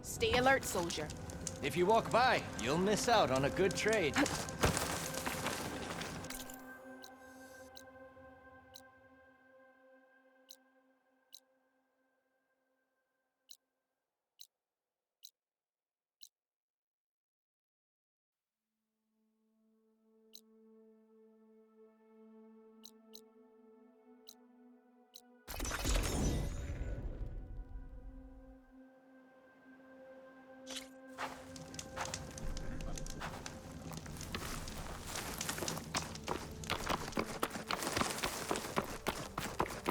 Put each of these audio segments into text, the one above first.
Stay alert, soldier. If you walk by, you'll miss out on a good trade.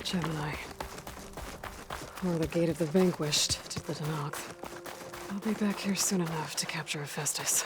Gemini. Or the Gate of the Vanquished to the Danogth. I'll be back here soon enough to capture Hephaestus.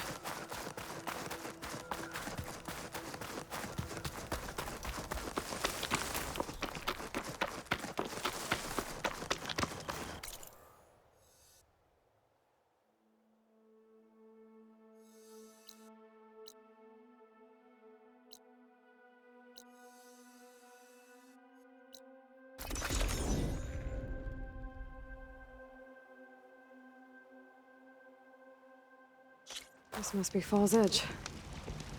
This must be Fall's Edge.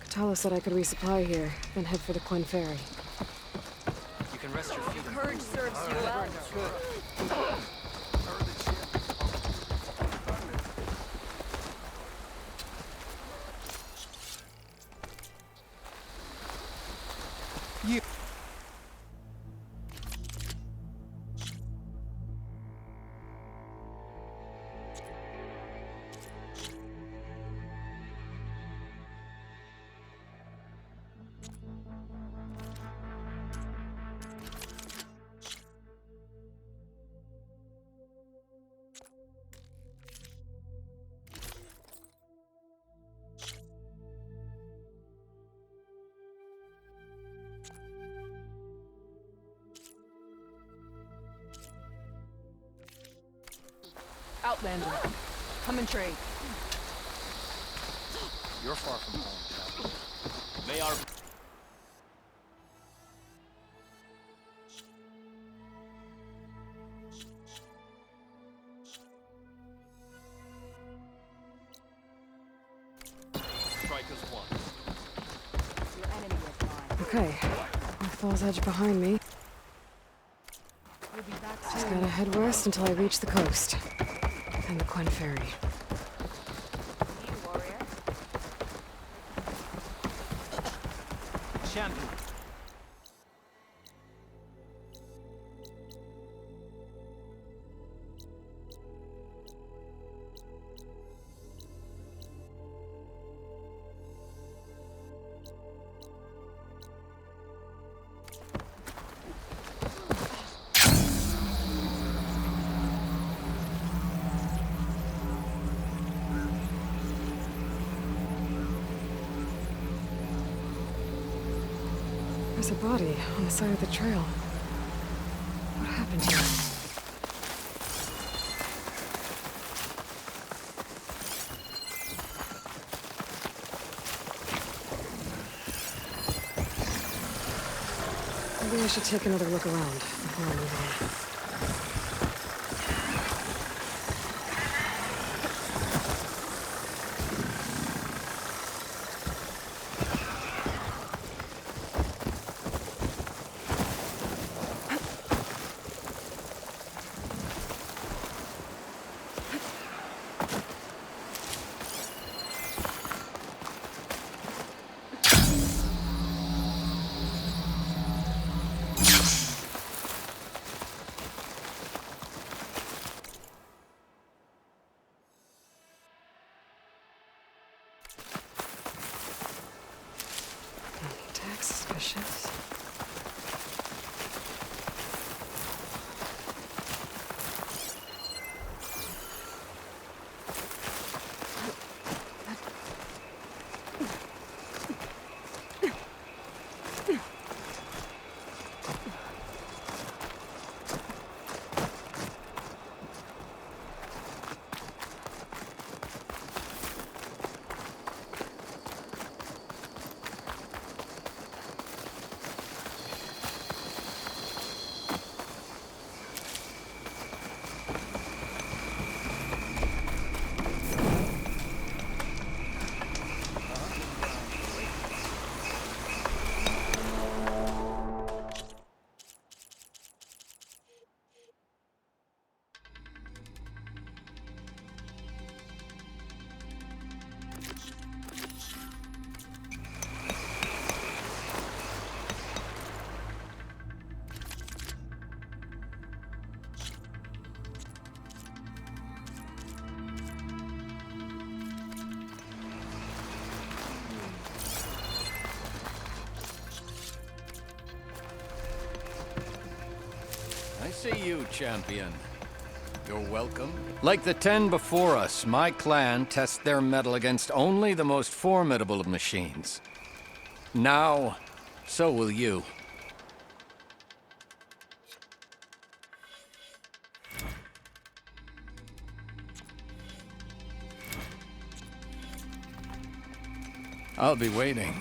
Katala said I could resupply here, then head for the Quen Ferry. You can rest your feet. Courage serves you well. Outlander, come and trade. You're far from home, child. They are... Strike us once. Your enemy is mine. Okay, with Fall's Edge behind me, We'll be back just soon. gotta head west until I reach the coast. And the Quen Ferry. You, warrior. Champion. There's a body on the side of the trail. What happened here? Maybe I should take another look around before I move on. Tax suspicious. see you, champion. You're welcome. Like the 10 before us, my clan tests their mettle against only the most formidable of machines. Now, so will you. I'll be waiting.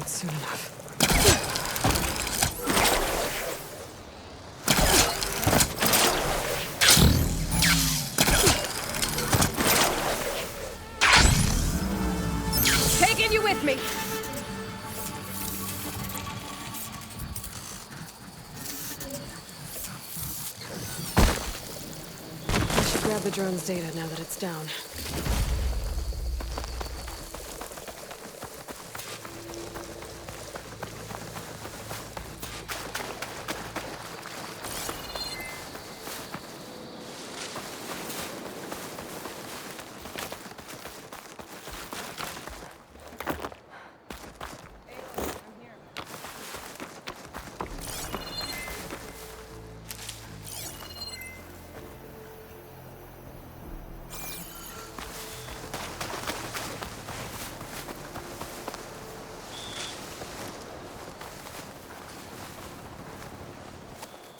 Soon enough. Taking you with me. I should grab the drone's data now that it's down.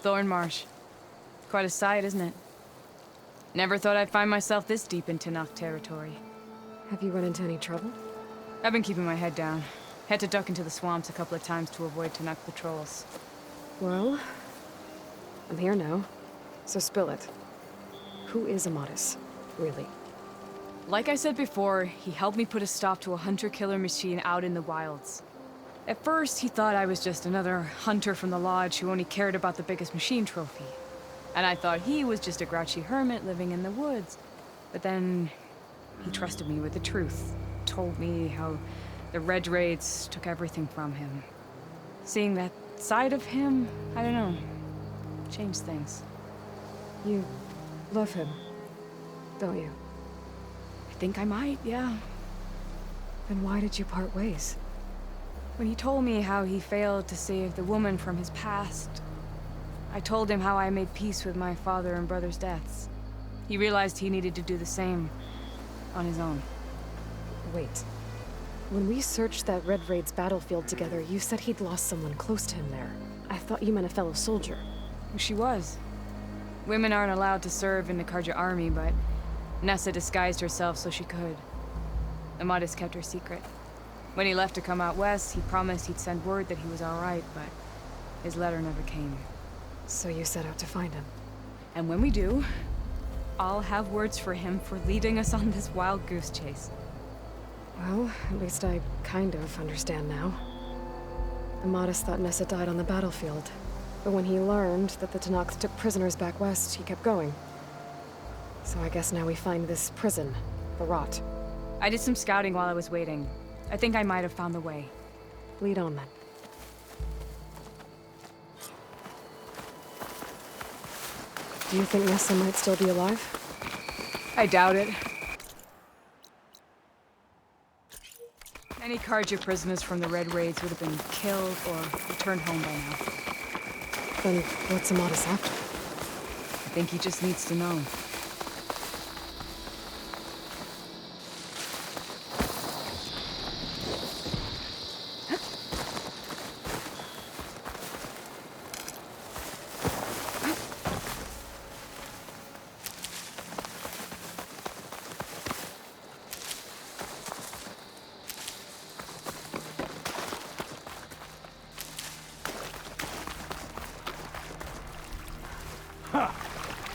Thorn Marsh. Quite a sight, isn't it? Never thought I'd find myself this deep in Tenakth territory. Have you run into any trouble? I've been keeping my head down. Had to duck into the swamps a couple of times to avoid Tenakth patrols. Well, I'm here now, so spill it. Who is Amadis, really? Like I said before, he helped me put a stop to a hunter-killer machine out in the wilds. At first, he thought I was just another hunter from the lodge who only cared about the biggest machine trophy. And I thought he was just a grouchy hermit living in the woods. But then, he trusted me with the truth. Told me how the Red Raids took everything from him. Seeing that side of him, I don't know, changed things. You love him, don't you? I think I might, yeah. Then why did you part ways? When he told me how he failed to save the woman from his past, I told him how I made peace with my father and brother's deaths. He realized he needed to do the same on his own. Wait. When we searched that Red Raid's battlefield together, you said he'd lost someone close to him there. I thought you meant a fellow soldier. She was. Women aren't allowed to serve in the Karja army, but Nessa disguised herself so she could. Amadis kept her secret. When he left to come out west, he promised he'd send word that he was alright, but his letter never came. So you set out to find him. And when we do, I'll have words for him for leading us on this wild goose chase. Well, at least I kind of understand now. Amatis thought Nessa died on the battlefield, but when he learned that the Tenaks took prisoners back west, he kept going. So I guess now we find this prison, the Rot. I did some scouting while I was waiting. I think I might have found the way. Lead on then. Do you think Nessa might still be alive? I doubt it. Any Carja prisoners from the Red Raids would have been killed or returned home by now. Then what's Amatis after? I think he just needs to know.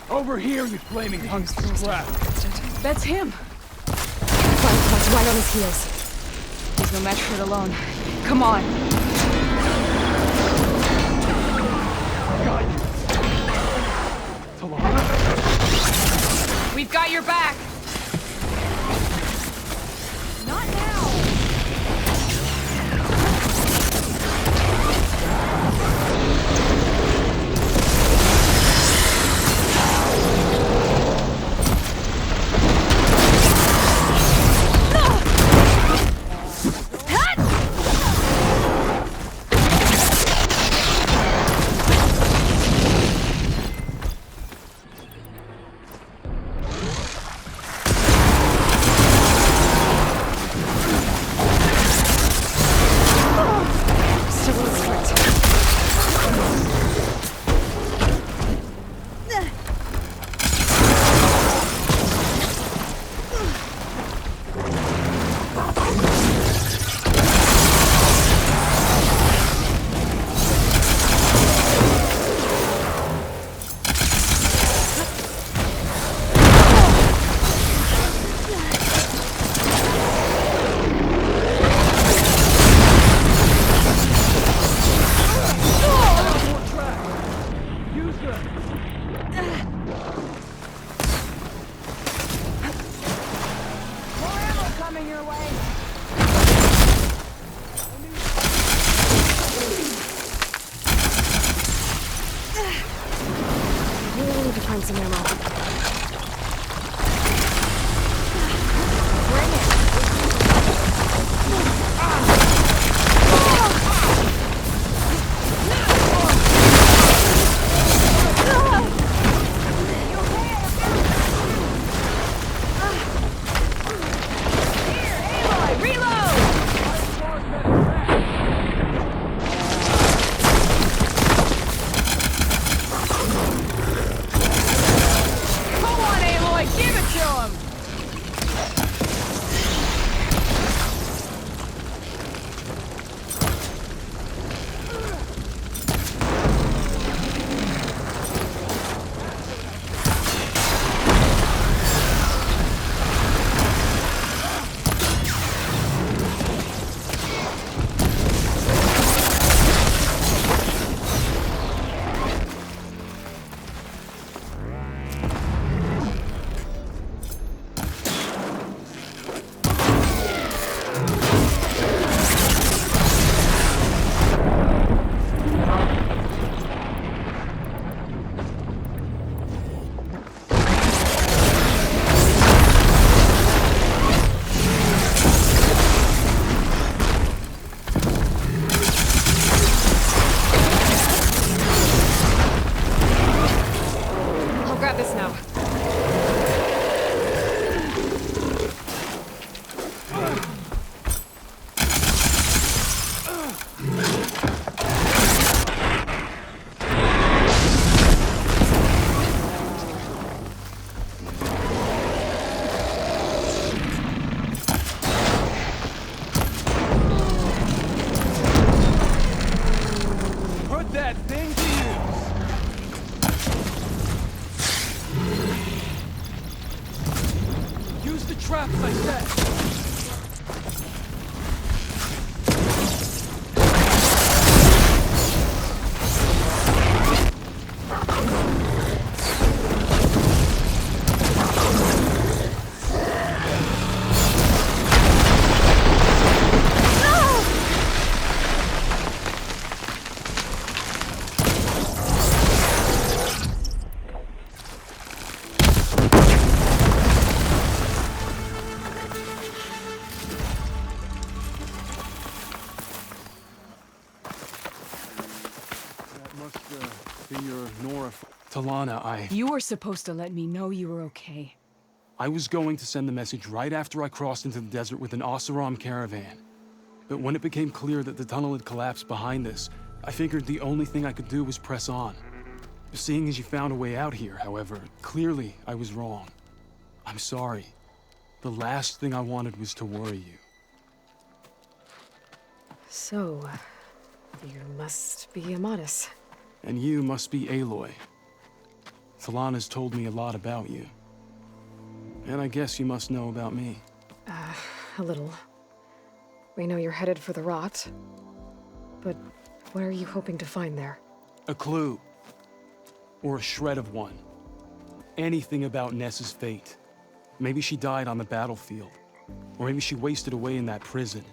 Over here, you flaming hunks of crap! That's him! Firefly's right on his heels. He's no match for it alone. Come on! Got you! Talana? We've got your back! Not now! Must be your Nora. Talana, You were supposed to let me know you were okay. I was going to send the message right after I crossed into the desert with an Oseram caravan. But when it became clear that the tunnel had collapsed behind us, I figured the only thing I could do was press on. Seeing as you found a way out here, however, clearly I was wrong. I'm sorry. The last thing I wanted was to worry you. So, you must be Amatis. And you must be Aloy. Talana's told me a lot about you. And I guess you must know about me. A little. We know you're headed for the rot. But what are you hoping to find there? A clue. Or a shred of one. Anything about Ness's fate. Maybe she died on the battlefield. Or maybe she wasted away in that prison.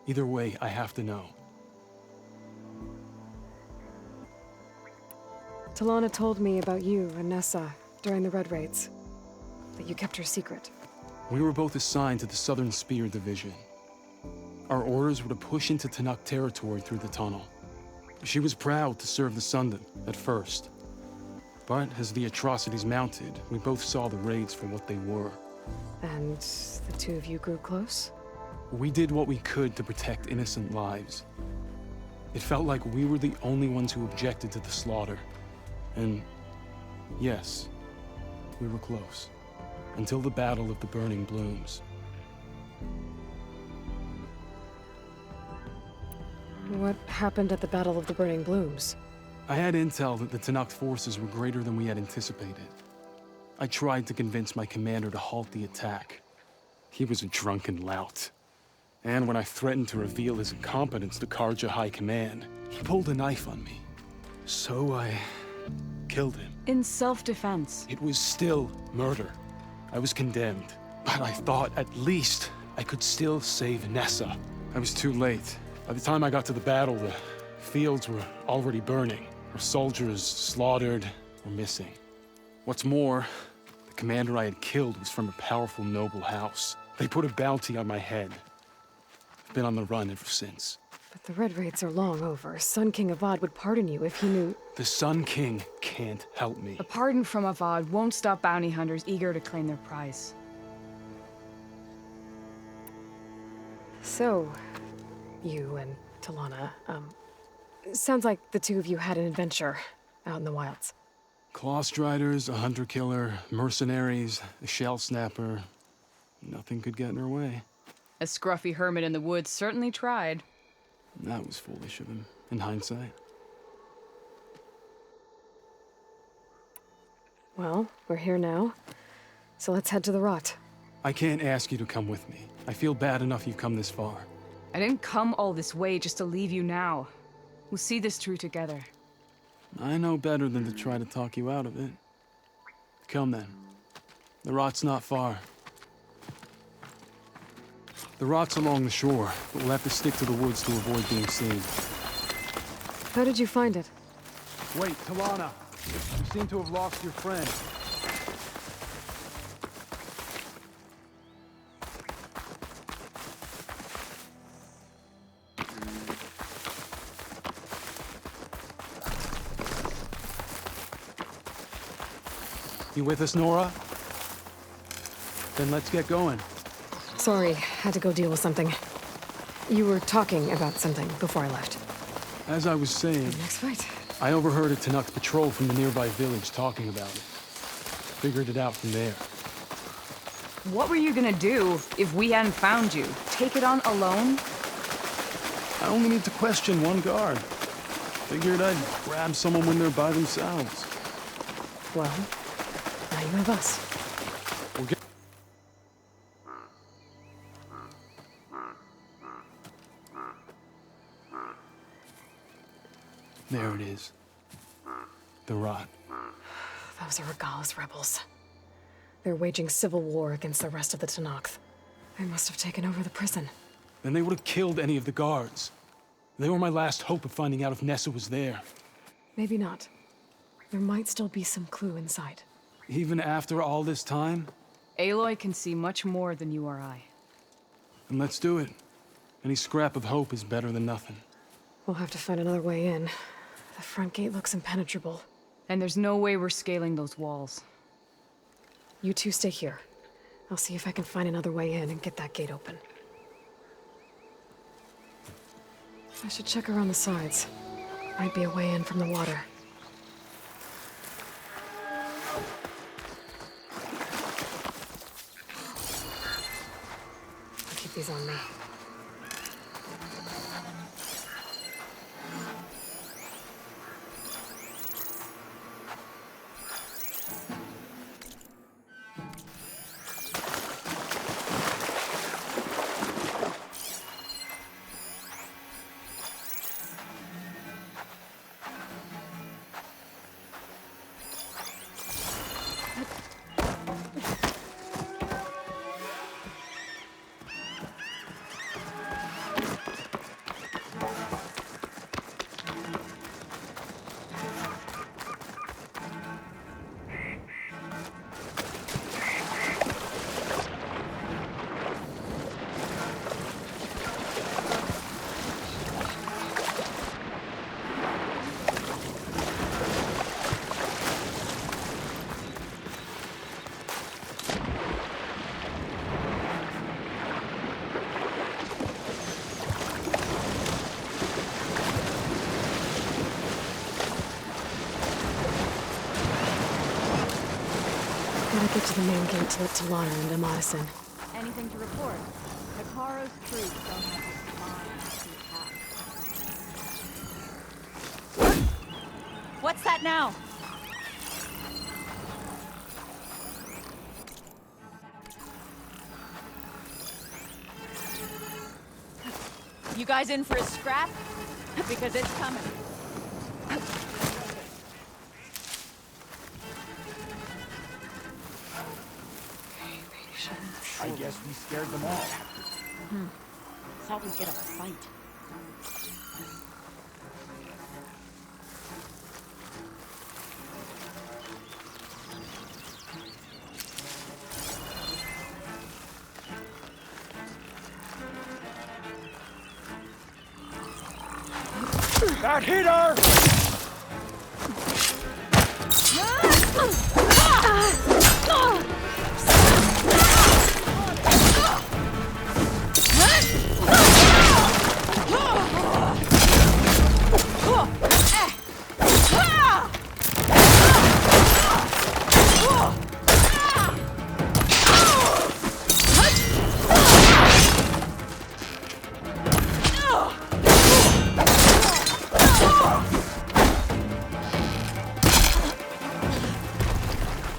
Either way, I have to know. Talana told me about you and Nessa during the Red Raids. That you kept her secret. We were both assigned to the Southern Spear Division. Our orders were to push into Tanakh territory through the tunnel. She was proud to serve the Sundan at first. But as the atrocities mounted, we both saw the raids for what they were. And the two of you grew close? We did what we could to protect innocent lives. It felt like we were the only ones who objected to the slaughter. And yes, we were close. Until the Battle of the Burning Blooms. What happened at the Battle of the Burning Blooms? I had intel that the Tanakh forces were greater than we had anticipated. I tried to convince my commander to halt the attack. He was a drunken lout. And when I threatened to reveal his incompetence to Karja High Command, he pulled a knife on me. So I killed him. In self-defense. It was still murder. I was condemned, but I thought at least I could still save Nessa. I was too late. By the time I got to the battle, the fields were already burning. Our soldiers slaughtered or missing. What's more, the commander I had killed was from a powerful noble house. They put a bounty on my head. I've been on the run ever since. But the Red Raids are long over. Sun King Avad would pardon you if he knew... The Sun King can't help me. A pardon from Avad won't stop bounty hunters eager to claim their prize. So, you and Talana, sounds like the two of you had an adventure out in the wilds. Clawstriders, a hunter-killer, mercenaries, a shell snapper. Nothing could get in her way. A scruffy hermit in the woods certainly tried. That was foolish of him, in hindsight. Well, we're here now, so let's head to the rot. I can't ask you to come with me. I feel bad enough you've come this far. I didn't come all this way just to leave you now. We'll see this through together. I know better than to try to talk you out of it. Come then. The rot's not far. The rot's along the shore, but we'll have to stick to the woods to avoid being seen. How did you find it? Wait, Talana! You seem to have lost your friend. You with us, Nora? Then let's get going. Sorry, had to go deal with something. You were talking about something before I left. As I was saying, Next fight. I overheard a Tanakh patrol from the nearby village talking about it. Figured it out from there. What were you gonna do if we hadn't found you? Take it on alone? I only need to question one guard. Figured I'd grab someone when they're by themselves. Well, now you have us. We'll get There it is. The rot. Those are Regalis rebels. They're waging civil war against the rest of the Tanakh. They must have taken over the prison. Then they would have killed any of the guards. They were my last hope of finding out if Nessa was there. Maybe not. There might still be some clue inside. Even after all this time? Aloy can see much more than you or I. Then let's do it. Any scrap of hope is better than nothing. We'll have to find another way in. The front gate looks impenetrable. And there's no way we're scaling those walls. You two stay here. I'll see if I can find another way in and get that gate open. I should check around the sides. Might be a way in from the water. I'll keep these on me. Gotta get to the main gate to let Talana into Madison. Anything to report? Hikaru's troops don't have the time to attack. What's that now? You guys in for a scrap? Because it's coming. I guess we scared them all. Thought we'd get a fight. That hit her!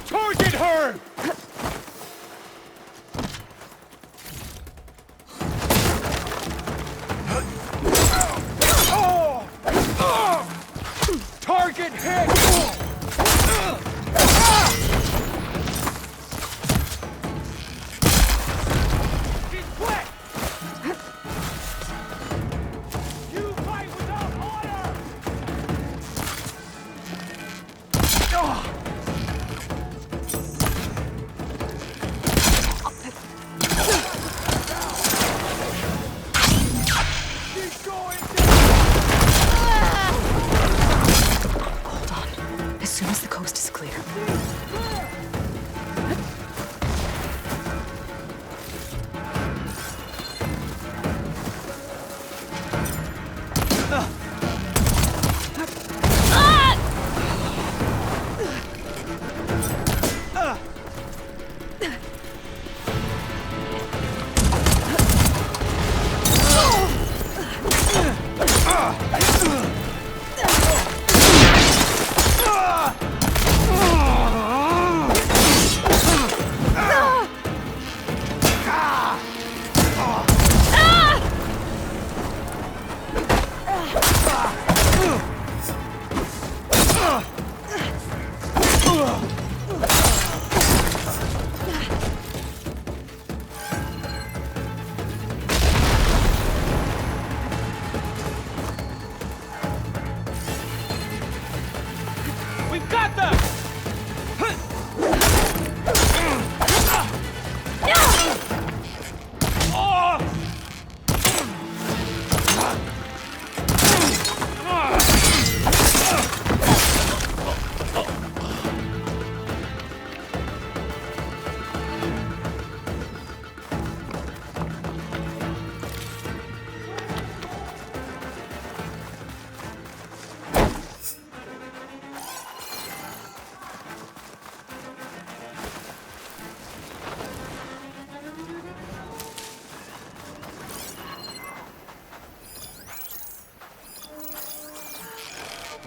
Target her! Target hit! She's wet! You fight without honor! She's going Hold on. As soon as the coast is clear.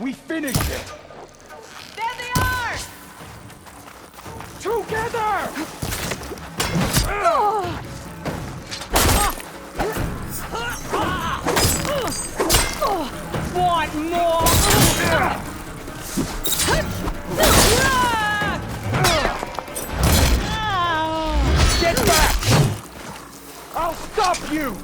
We finish it! There they are! Together! Want more? Get back! I'll stop you!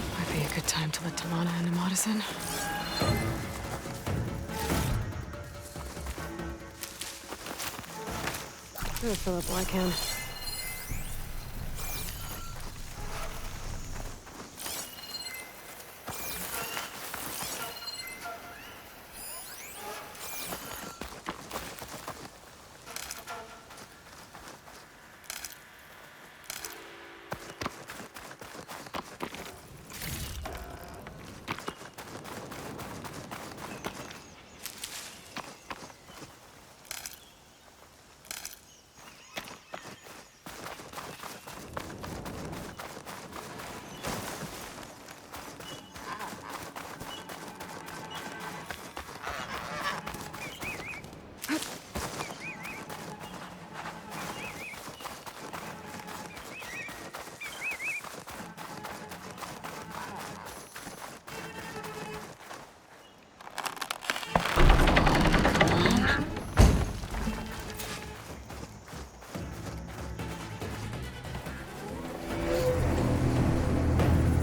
Might be a good time to let Tamana and Amadas in. I'm gonna fill up while I can.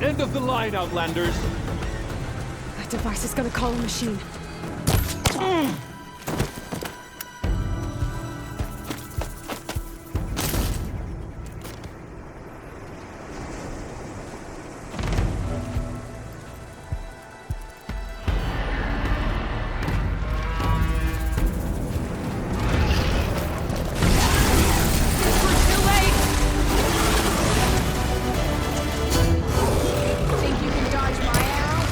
End of the line, Outlanders! That device is gonna call a machine. Think you can dodge my arrow?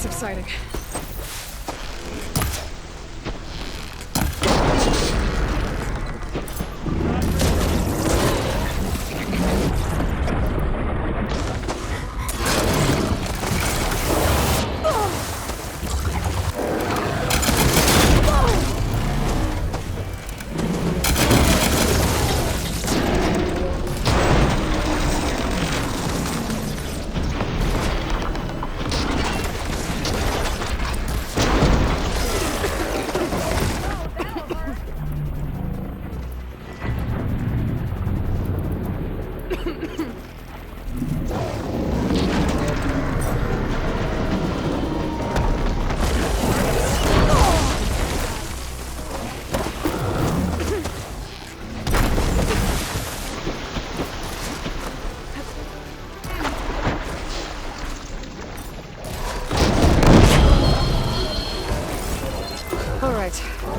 subsiding.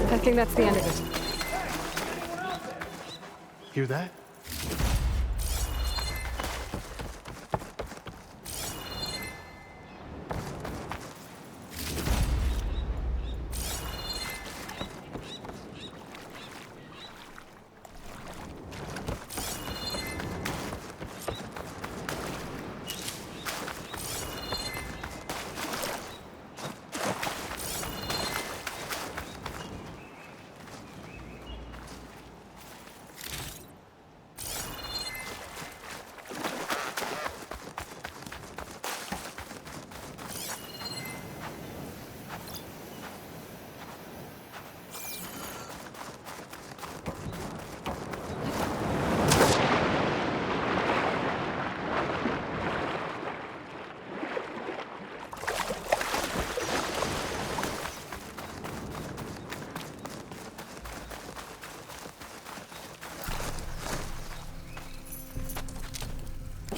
I think that's the end of it. Hear that?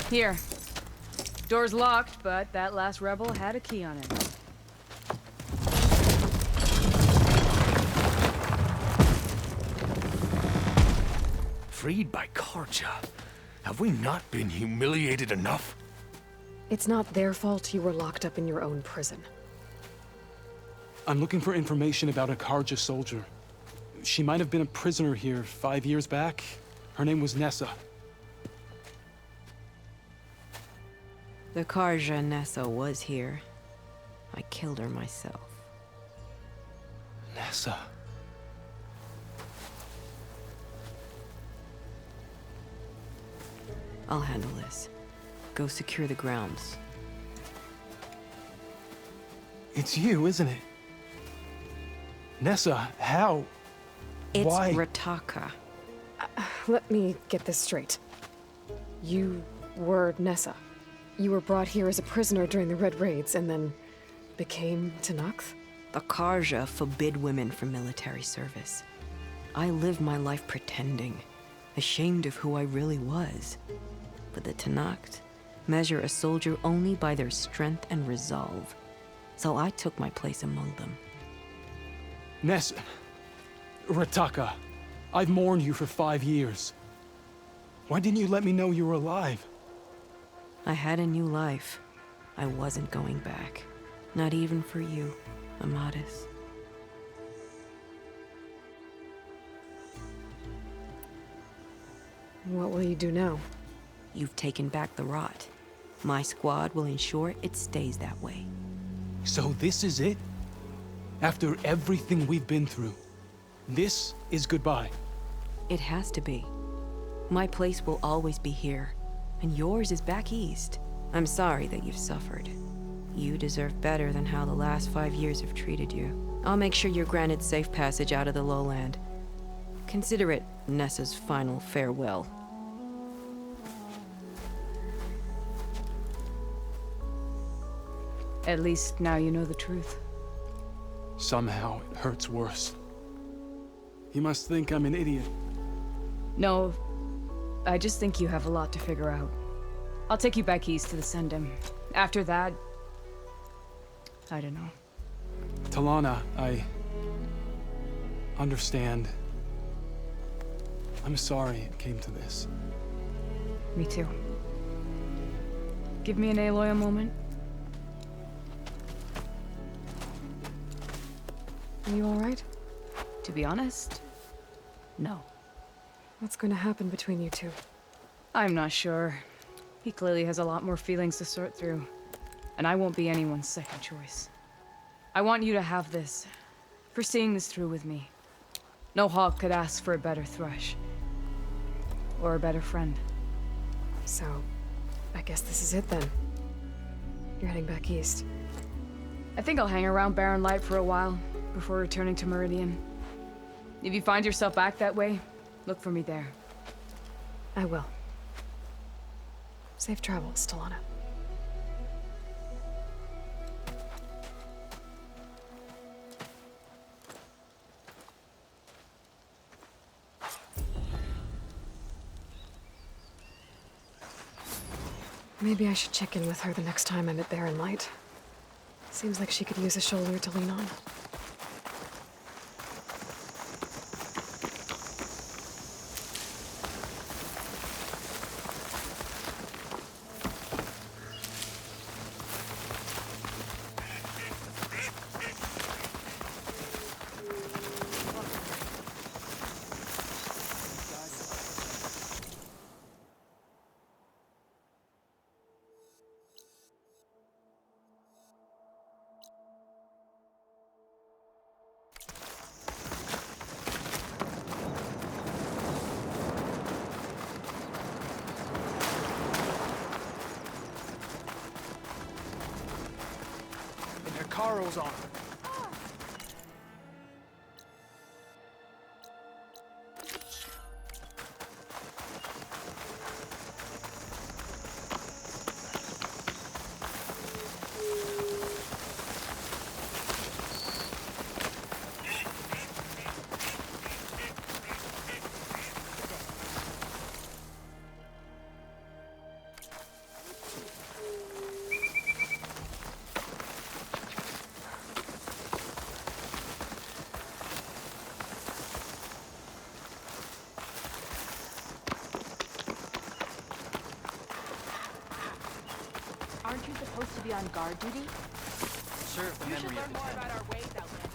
Here. Door's locked, but that last rebel had a key on it. Freed by Karja. Have we not been humiliated enough? It's not their fault you were locked up in your own prison. I'm looking for information about a Karja soldier. She might have been a prisoner here 5 years back. Her name was Nessa. The Karja Nessa was here. I killed her myself. Nessa. I'll handle this. Go secure the grounds. It's you, isn't it? Nessa, how? It's Why? Rataka. Let me get this straight. You were Nessa. You were brought here as a prisoner during the Red Raids and then became Tenakth? The Karja forbid women from military service. I lived my life pretending, ashamed of who I really was. But the Tenakth measure a soldier only by their strength and resolve. So I took my place among them. Nessa. Rataka. I've mourned you for 5 years. Why didn't you let me know you were alive? I had a new life. I wasn't going back. Not even for you, Amadis. What will you do now? You've taken back the rot. My squad will ensure it stays that way. So this is it? After everything we've been through, this is goodbye. It has to be. My place will always be here, and yours is back east. I'm sorry that you've suffered. You deserve better than how the last 5 years have treated you. I'll make sure you're granted safe passage out of the lowland. Consider it Nessa's final farewell. At least now you know the truth. Somehow it hurts worse. You must think I'm an idiot. No, I just think you have a lot to figure out. I'll take you back east to the Sendem. After that, I don't know. Talana, I understand. I'm sorry it came to this. Me too. Give me and Aloy a moment. Are you alright? To be honest, no. What's going to happen between you two? I'm not sure. He clearly has a lot more feelings to sort through, and I won't be anyone's second choice. I want you to have this, for seeing this through with me. No hawk could ask for a better thrush. Or a better friend. So, I guess this is it then. You're heading back east. I think I'll hang around Barren Light for a while, before returning to Meridian. If you find yourself back that way, look for me there. I will. Safe travels, Talana. Maybe I should check in with her the next time I'm at Barren Light. Seems like she could use a shoulder to lean on. Caro's on. Aren't you supposed to be on guard duty? Serve the memory of the 10.